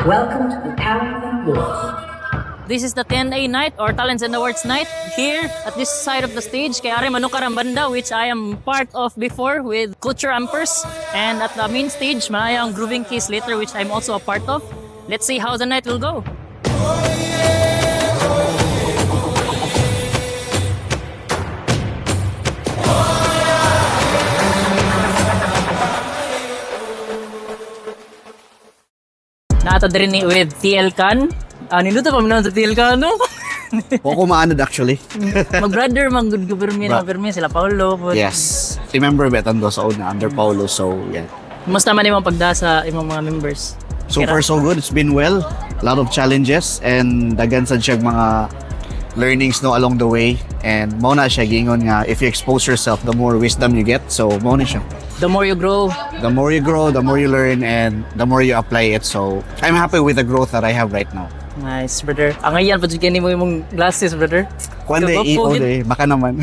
Welcome to the Talents and Awards. This is the 10A night or Talents and Awards night here at this side of the stage kay Are Manukarang Banda, which I am part of before with Culture Ampers, and at the main stage Manaya ang Grooving Case later, which I'm also a part of. Let's see how the night will go. Naata din ni with TL Khan. Niluto pa mo sa TL Khan, no? Ako maanad actually. Mag-brother, mag-good government, sila Paulo. But Yes. Remember betan do sa una under Paulo, so yeah. Kumusta man yung pagda sa imong mga members? So far so good. It's been well. A lot of challenges and daghan sad siya mga learnings no along the way, and mao na siya gingon nga if you expose yourself the more wisdom you get. So mao na siya. The more you grow, The more you grow, the more you learn, and the more you apply it. So I'm happy with the growth that I have right now. nice, brother. Ang ayan, pagkikini mo yung glasses, brother. Kuande Kabapo, io de baka naman.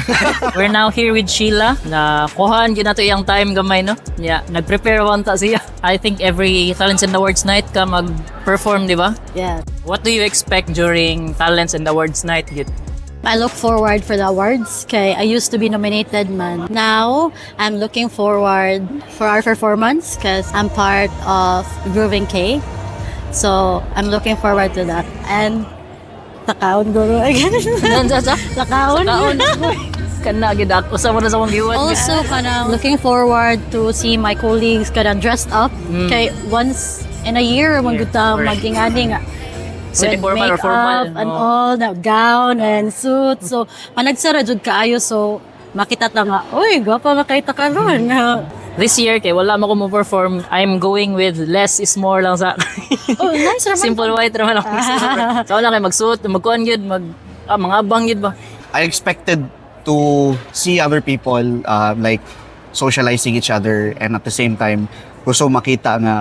We're now here with Sheila na kuhaan yun na to yung time gamay, no? Yeah, nag-prepare one ta siya. I think every Talents and Awards night ka mag-perform, di ba? Yeah. What do you expect during Talents and Awards night, Git? I look forward for the awards. Okay, I used to be nominated man. Now, I'm looking forward for our performance because I'm part of Grooving K. So, I'm looking forward to that. And, takaon guro again. Takaon. Kana, gidak. Usa mo na sa mong giwan. Also, kanang looking forward to see my colleagues kanang dressed up. Okay, once in a year, Yeah, maging-ani nga. City With formal or formal. makeup and all, na gown and suit. So, panagsara jud kaayo. So, makita ta nga, uy, gwapa makita ka ron. This year, kay wala mo ko mo-perform, I'm going with less is more lang sa... Oh, nice naman. Simple white naman ako. So, wala kayo magsuot, magkuhan yun, mga abang yun ba? I expected to see other people like socializing each other, and at the same time gusto makita nga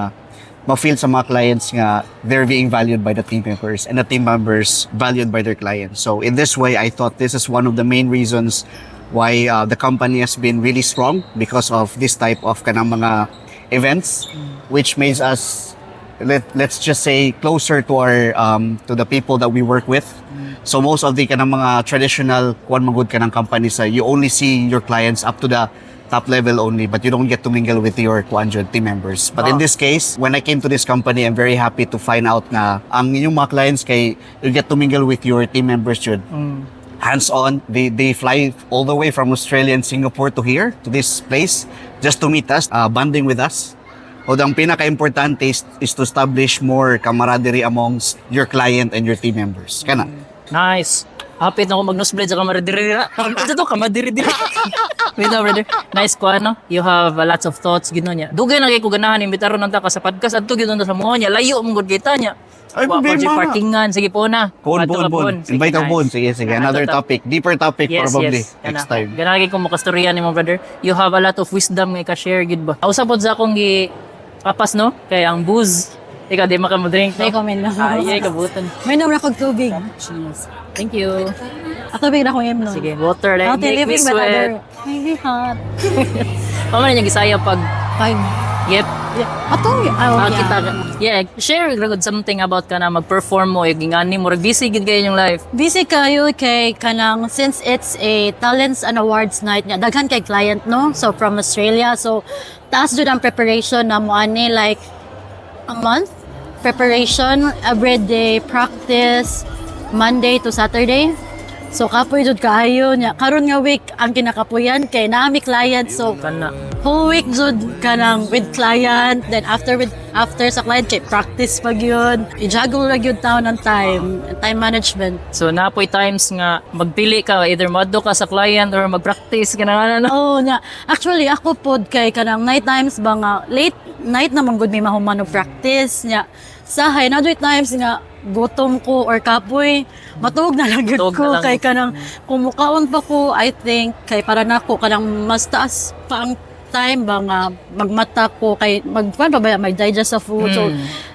ma-feel sa mga clients nga they're being valued by the team members and the team members valued by their clients. So in this way, I thought this is one of the main reasons why the company has been really strong, because of this type of kanang mga events, which makes us let's just say closer to our to the people that we work with. So most of the kanang mga traditional kuan magud kanang companies, you only see your clients up to the top level only, but you don't get to mingle with your team members. But in this case, when I came to this company, I'm very happy to find out na ang inyong mga clients kay you get to mingle with your team members jud. Hands-on, they fly all the way from Australia and Singapore to here, to this place, just to meet us, bonding with us. O ang pinaka-importante is to establish more camaraderie amongst your client and your team members. Kana. Nice. Hapit na ako mag-nosblade sa kamaradiri. Ito to, kamaradiri. Wait na, brother. Nice ko, ano? You have lots of thoughts, gano'n niya. Dugay na kayo ko ganahan, imbitaron ng taka sa podcast. At ito, gano'n sa mga niya. Layo mong kita niya. Ay, Project problema. parkingan. Sige po na. Bon. Sige, Invite nice. ako, sige. Another topic. Deeper topic probably next time. Ganagay ko makastorya ni mo, brother. You have a lot of wisdom nga ka-share, gid ba? Usapod sa akong kapas, no? Kaya ang booze. Ikaw, di makamodrink, no? May comment na. Ay, kabutan. May naman akong tubig. Cheers. Thank you. At tubig na akong no. Sige, water like Healthy make me living but sweat. other. Maybe hot. Pamana niya gisaya pag Five. yep. Yeah. Atong, oh, Kita yeah. share good something about ka na mag-perform mo, yung gingani mo, busy gid kayo yung life. Busy kayo kay kanang since it's a talents and awards night niya daghan kay client no, so from Australia, so taas jud ang preparation na mo ani like a month preparation, everyday practice Monday to Saturday. So kapoy jud kaayo nya karon nga week ang kinakapuyan kay naami client, so Kana. whole week jud kanang with client, then after sa client kay practice pag yun, i-juggle ra gyud taon ng time management. So napoy times nga magpili ka, either madto ka sa client or mag-practice ka na ano. Oh, nya. Actually, ako pod kay kanang night times ba nga late night naman gud may mahuman og practice nya. Sahay na times nga gutom ko or kapoy matug na lang gyud Matug ko na lang. kay kanang kumukaon pa ko, I think kay para nako kanang mas taas pa ang time ba nga magmata ko kay magkuan pa ba may digest sa food, so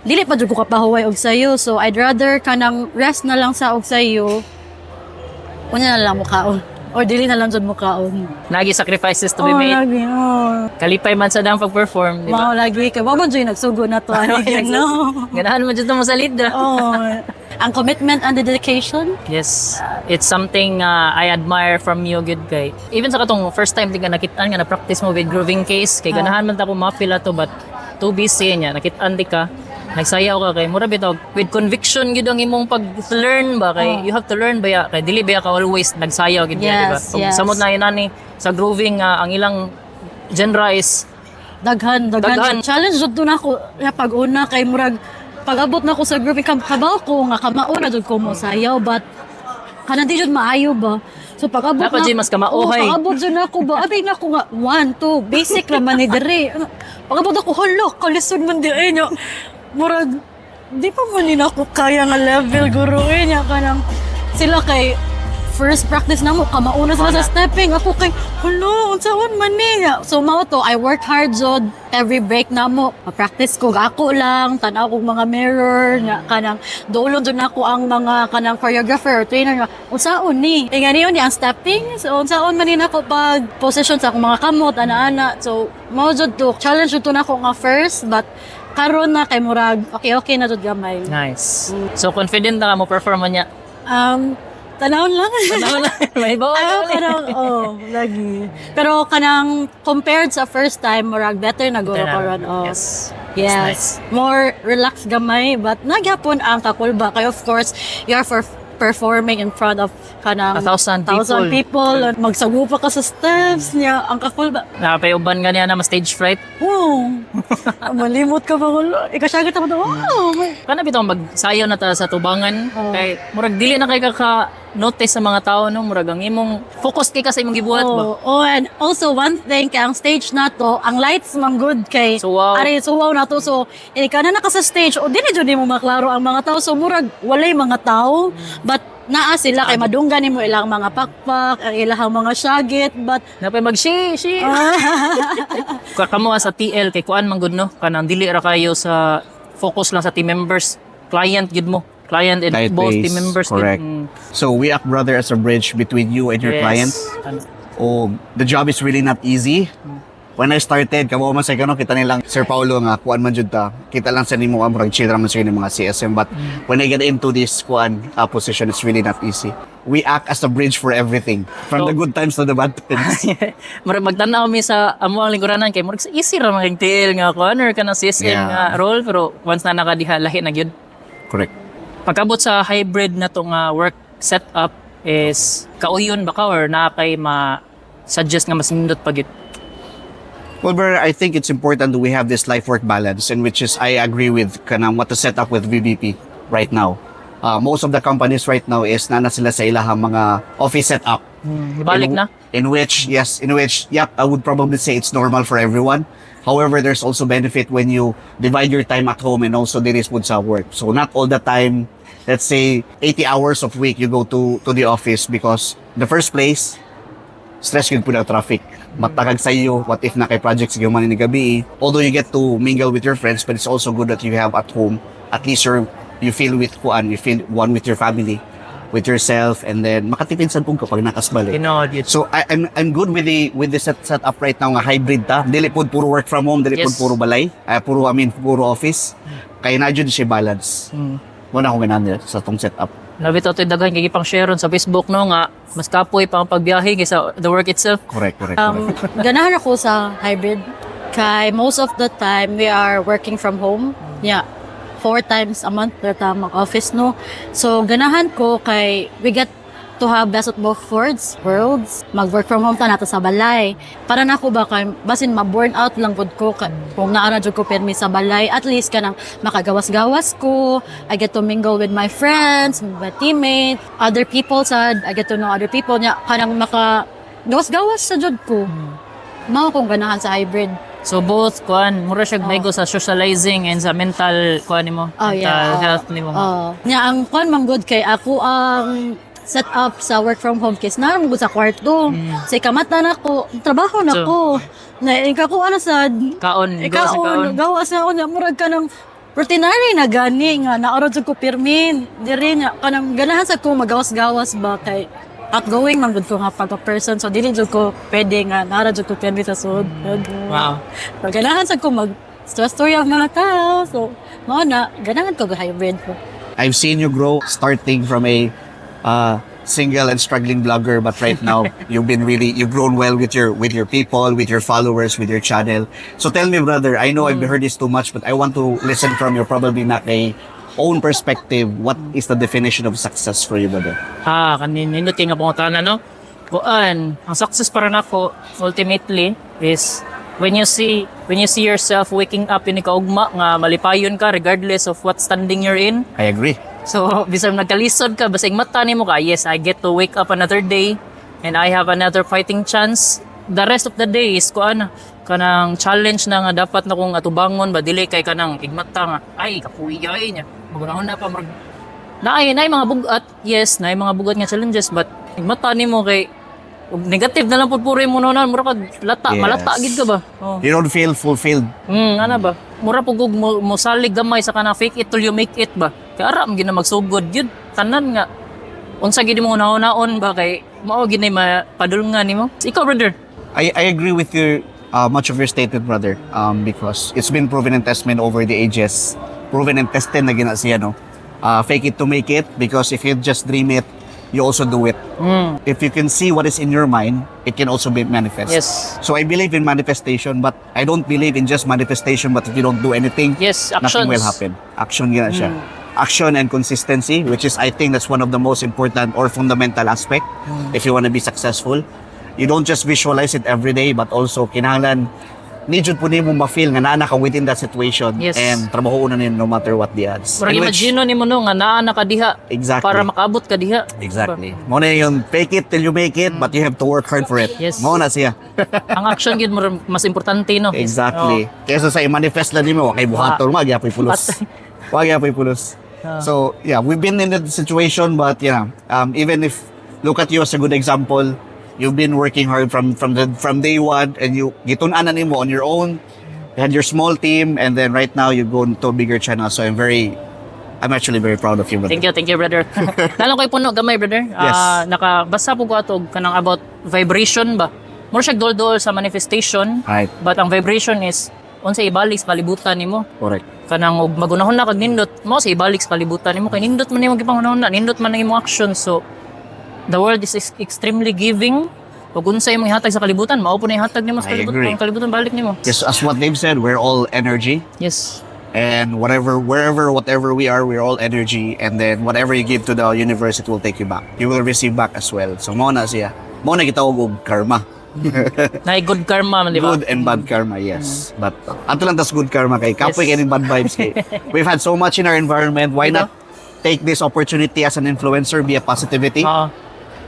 dili pa jud ko kapahuway og sayo, so I'd rather kanang rest na lang sa og sayo unya na lang mo kaon. Or dili na lang jud mo kaon. Lagi sacrifices to be made. Lagi, Kalipay man sa dang pag-perform, di ba? Mao lagi kay wa man jud nagsugo na to ani no. Ganahan mo dito mo sa lead. Oh. Ang commitment and the dedication. Yes. It's something I admire from you, good guy. Even sa katong first time din ka nakitaan nga na-practice mo with grooving case, kay ganahan man ta ko mapila to, but too busy niya. Nakitaan di ka. Nagsayaw ka kay mura bitaw with conviction gid ang imong pag-learn ba kay you have to learn ba kay dili ba ka always nagsayaw gid di ba. Yes. Samot na inani sa grooving ang ilang genre is Daghan. Challenge jud to nako na pag-una kay murag pag-abot na ko sa grouping kabaw ko nga kamao na jud ko mo sayaw but kanang di jud maayo ba. So pag-abot dapat di mas kamauhay. Pag-abot jud nako ba abi na ko nga 1 2 basic ra man ni diri. Pag-abot ako halo kalisod man di ay nya. Murag di pa man ni nako kaya nga level guro niya kanang sila kay first practice na mo kamauna sila sa stepping ako kay hello unsaon man niya. So mao to I work hard jud every break na mo practice ko ako lang tan-aw kog mga mirror nga kanang doolon jud nako ang mga kanang choreographer or trainer nga unsaon ni ngani ang stepping so unsaon man ni nako pag position sa akong mga kamot ana-ana. So mao jud to challenge jud to nako nga first but karon na kay murag okay na jud gamay. Nice. So confident na ka mo perform niya. Tanawon lang. May bawa Kanang, lagi. Pero kanang compared sa first time, murag better na guro karon. Yes. Yes. Nice. More relaxed gamay, but nagyapon ang kakulba. Kaya of course, you are for performing in front of kanang 1,000 people. Magsagu pa ka sa steps niya. Ang kakulba. Napayuban nga niya na stage fright. Malimot ka ba? Ikasyagat ako na, wow. Kana bitaw magsayaw na ta sa tubangan kay murag dili na kay notice sa mga tao no murag ang imong focus kay ka sa imong gibuhat ba. And also one thing kay ang stage na to, ang lights man good kay Suwaw. suwaw na to. So ka na sa stage o dili jud nimo maklaro ang mga tao. So murag walay mga tao but naa sila kay madunggan nimo ilang mga pakpak, ang ilang mga syagit but Napay mag-shi. Kamo sa TL kay kuan man gud no kanang dili ra kayo sa focus lang sa team members, client gid mo. Client and Client both base, team members. correct. So we act brother as a bridge between you and your client. The job is really not easy. When I started, kamo man sa kano kita nilang Sir Paulo nga kuan man jud ta. Kita lang sa nimo amrag chill man sa mga CSM but when I get into this kuan position it's really not easy. We act as a bridge for everything from the good times to the bad times. Murag magtanaw mi sa amo ang lingkuranan kay murag easy ra man TL nga corner ka na CSM nga role pero once na nakadiha lahi na gyud. Correct. Pagkabot sa hybrid na tong work setup is kauyon ba ka or na kay ma-suggest nga mas nindot pagit? Well, Ber, I think it's important that we have this life-work balance, in which is I agree with kanang what to set up with VBP right now. Most of the companies right now is nana sila sa ilahang mga office setup. Ibalik na? In which, I would probably say it's normal for everyone. However, there's also benefit when you divide your time at home and also there is food sa work. So not all the time, let's say 80 hours of week you go to the office because the first place, stress yun po na traffic. Matagag sa iyo, what if na kay projects yung man ni gabi. Although you get to mingle with your friends, but it's also good that you have at home, at least you feel one with your family, with yourself, and then makatipid sa pug kapag nakasbali. So I'm good with the setup right now nga hybrid ta. Dili pod puro work from home, dili pod puro balay, puro office. Kaya na jud siya balance. Muna akong ganan sa tong setup. Labi to daghan kay pang share sa Facebook no nga mas kapoy pang pagbiyahe kaysa the work itself. Correct. Ganahan ako sa hybrid kay most of the time we are working from home. 4 times a month ta mag-office no. So ganahan ko kay we get to have best of both worlds. Mag-work from home ta nato sa balay. Para nako ba kay basin ma-burn out lang pud ko kung naa na jud ko permi sa balay at least kanang makagawas-gawas ko. I get to mingle with my friends, my teammates, other people sad. I get to know other people nya kanang maka gawas-gawas sa jud ko. Mao kong ganahan sa hybrid. So both kuan mura siya may go sa socializing and sa mental kuan nimo, mental health nimo. Nya ang kuan man good kay ako ang set up sa work from home case na mo sa kwarto. Say kamata na ko, trabaho na ko. Na ikakuha na sa kaon, gawas na ko murag ka ng routinary na gani nga naarod ko pirmin. Diri nya kanang ganahan sa ko magawas-gawas ba kay outgoing man gud ko nga pagka-person. So dili jud ko pwede nga nara jud ko pwede sa sud. Wow. So ganahan sad ko mag story ang mga tao. So mao na ganahan ko hybrid ko. I've seen you grow starting from a single and struggling blogger, but right now you've grown well with your people, with your followers, with your channel. So tell me, brother, I know I've heard this too much, but I want to listen from your probably not a own perspective. What is the definition of success for you, brother? Kaninindot nga pangutana, no? Kuan, ang success para nako ultimately is when you see yourself waking up in kaugma nga malipayon ka regardless of what standing you're in. I agree. So, bisag nagkalisod ka, basig mata nimo ka, yes, I get to wake up another day and I have another fighting chance. The rest of the day is kanang challenge na nga dapat na kong atubangon ba dili kay kanang igmata nga ay kapuyay niya. Magunahon na pa naay mga bugat. Yes, naay mga bugat nga challenges but igmata nimo kay ug negative na lang pud puro mo noon mura kag lata Yes. malata gid ka ba. Oh. You don't feel fulfilled. Ana ba? Mura pugog mo salig gamay sa kanang fake it till you make it ba. Kaya aram gid na magsugod yun. Tanan nga unsa gid mo naon ba kay mao gid na mapadulngan nimo. Ikaw brother. I agree with your much of your statement, brother. Because it's been proven and tested over the ages. Proven and tested na gina siya, no? Fake it to make it, because if you just dream it, you also do it. If you can see what is in your mind, it can also be manifest. Yes. So I believe in manifestation, but I don't believe in just manifestation, but if you don't do anything, Yes, nothing actions. will happen. Action gina siya. Action and consistency, which is, I think that's one of the most important or fundamental aspect if you want to be successful. You don't just visualize it every day, but also kinahanglan need jud po nimo ma-feel nga naa ka within that situation. Yes. And trabaho na no matter what the odds. Murag In which- imagine nimo no nga naa na ka diha Exactly. para makaabot ka diha. Exactly. Mo na yung fake it till you make it, but you have to work hard for it. Yes. Mo na siya. Ang action gid murag mas importante no. Exactly. Kaysa sa i-manifest lang nimo, kay buhaton, wag yapoy pulos. Wag yapoy pulos. So, yeah, we've been in that situation, but yeah, even if look at you as a good example, you've been working hard from day one, and you gitun-an na nimo on your own. You had your small team, and then right now you go to a bigger channel. So I'm actually very proud of you, brother. Thank you brother. Talong koy puno gamay brother. Yes. Nakabasa po ko ato og kanang about vibration ba. Mura siya dol sa manifestation. Right. But ang vibration is unsa ibalik sa kalibutan nimo. Correct. Kanang og magunahon na kag nindot mo sa ibalik sa kalibutan nimo kay nindot man nimo gipangunahon na nindot man ang imong action. So the world is extremely giving. Pag unsa imong ihatag sa kalibutan, mao po na ihatag nimo sa I kalibutan, agree. ang kalibutan balik nimo. Yes, as what they've said, we're all energy. Yes. And whatever we are, we're all energy. And then whatever you give to the universe, it will take you back. You will receive back as well. So mo na siya. Mo na gitawag og karma. Na good karma man di ba? Good and bad karma, yes. But ato lang tas good karma kay kapoy kay ning bad vibes kay. We've had so much in our environment. Why not take this opportunity as an influencer, be a positivity,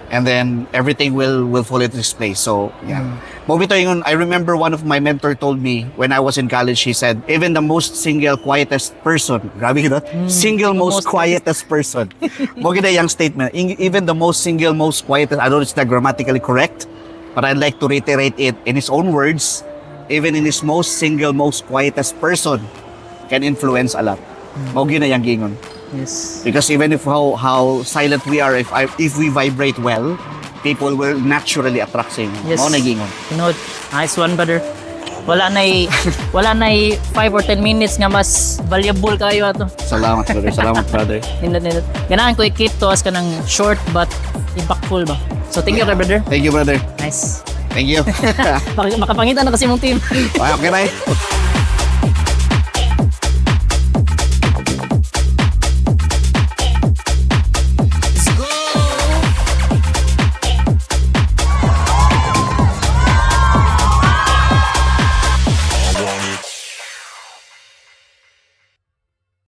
and then everything will fall into this place. So yeah. Mobito yun, I remember one of my mentor told me when I was in college. He said, even the most single quietest person, grabe that, single most quietest person. Mo gid yung statement. Even the most single most quietest. I don't know if it's not grammatically correct, but I'd like to reiterate it in his own words. Even in his most single, most quietest person can influence a lot. Mo gid yung gingon. Yes. Because even if how silent we are, if we vibrate well, people will naturally attract sa inyo. Yes. Mao na gingon. Tinod. Nice one, brother. Wala na 5 or 10 minutes nga mas valuable kayo ato. Salamat, brother. Salamat, brother. Nindot. Ganahan ko i-keep to as kanang short but impactful ba. So thank you kay brother. Thank you, brother. Nice. Thank you. Makapangitan na kasi mong team. Okay, bye.